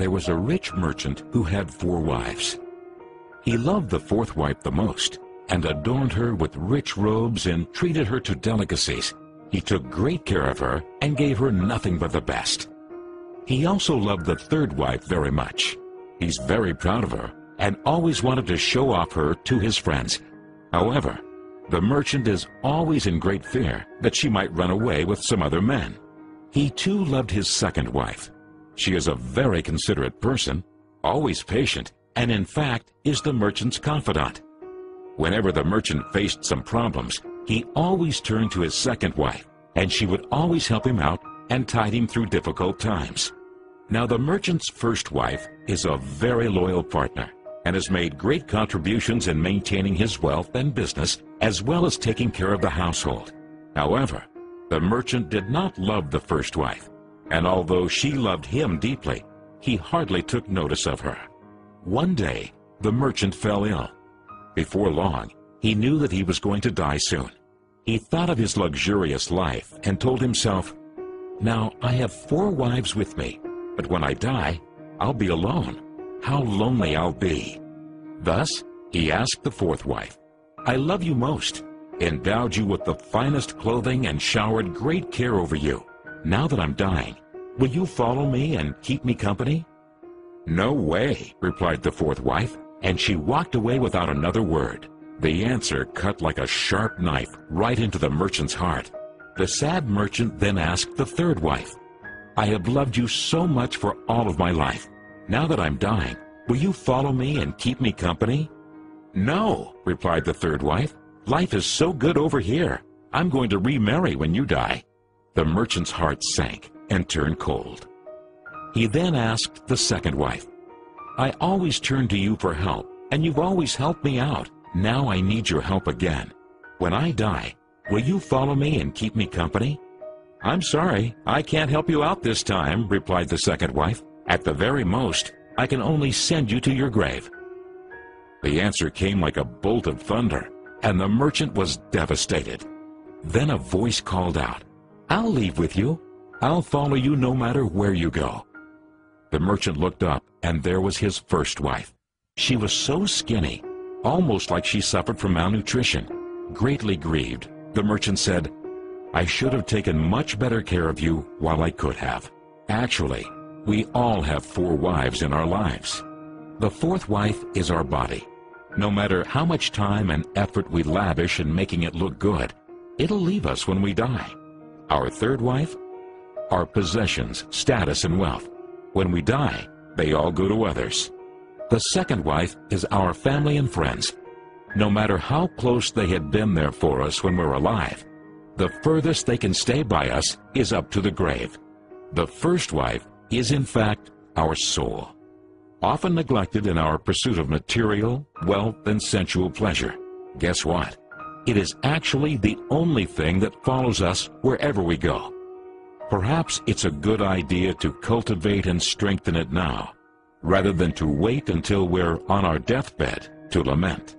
there was a rich merchant who had 4 wives. He loved the 4th wife the most, and adorned her with rich robes and treated her to delicacies. He took great care of her and gave her nothing but the best. He also loved the 3rd wife very much. He's very proud of her and always wanted to show off her to his friends. However, the merchant is always in great fear that she might run away with some other men. He too loved his 2nd wife. She is a very considerate person, always patient, and in fact is the merchant's confidant. Whenever the merchant faced some problems, he always turned to his 2nd wife, and she would always help him out and tide him through difficult times. Now the merchant's 1st wife is a very loyal partner and has made great contributions in maintaining his wealth and business as well as taking care of the household. However, the merchant did not love the 1st wife, and although she loved him deeply, he hardly took notice of her. One day, the merchant fell ill. Before long, he knew that he was going to die soon. He thought of his luxurious life and told himself, "Now I have 4 wives with me, but when I die, I'll be alone. How lonely I'll be." Thus, he asked the 4th wife, "I love you most, endowed you with the finest clothing and showered great care over you. Now that I'm dying, will you follow me and keep me company?" "No way," replied the 4th wife, and she walked away without another word. The answer cut like a sharp knife right into the merchant's heart. The sad merchant then asked the 3rd wife, "I have loved you so much for all of my life. Now that I'm dying, will you follow me and keep me company?" "No," replied the 3rd wife. "Life is so good over here. I'm going to remarry when you die." The merchant's heart sank and turned cold. He then asked the 2nd wife, "I always turn to you for help, and you've always helped me out. Now I need your help again. When I die, will you follow me and keep me company?" "I'm sorry, I can't help you out this time," replied the 2nd wife. "At the very most, I can only send you to your grave." The answer came like a bolt of thunder, and the merchant was devastated. Then a voice called out, "I'll leave with you. I'll follow you no matter where you go." The merchant looked up, and there was his 1st wife. She was so skinny, almost like she suffered from malnutrition. Greatly grieved, the merchant said, "I should have taken much better care of you while I could have." Actually, we all have 4 wives in our lives. The 4th wife is our body. No matter how much time and effort we lavish in making it look good, it'll leave us when we die. Our 3rd wife? Our possessions, status, and wealth. When we die, they all go to others. The 2nd wife is our family and friends. No matter how close they had been there for us when we're alive, the furthest they can stay by us is up to the grave. The 1st wife is in fact our soul, often neglected in our pursuit of material, wealth, and sensual pleasure. Guess what? It is actually the only thing that follows us wherever we go. Perhaps it's a good idea to cultivate and strengthen it now, rather than to wait until we're on our deathbed to lament.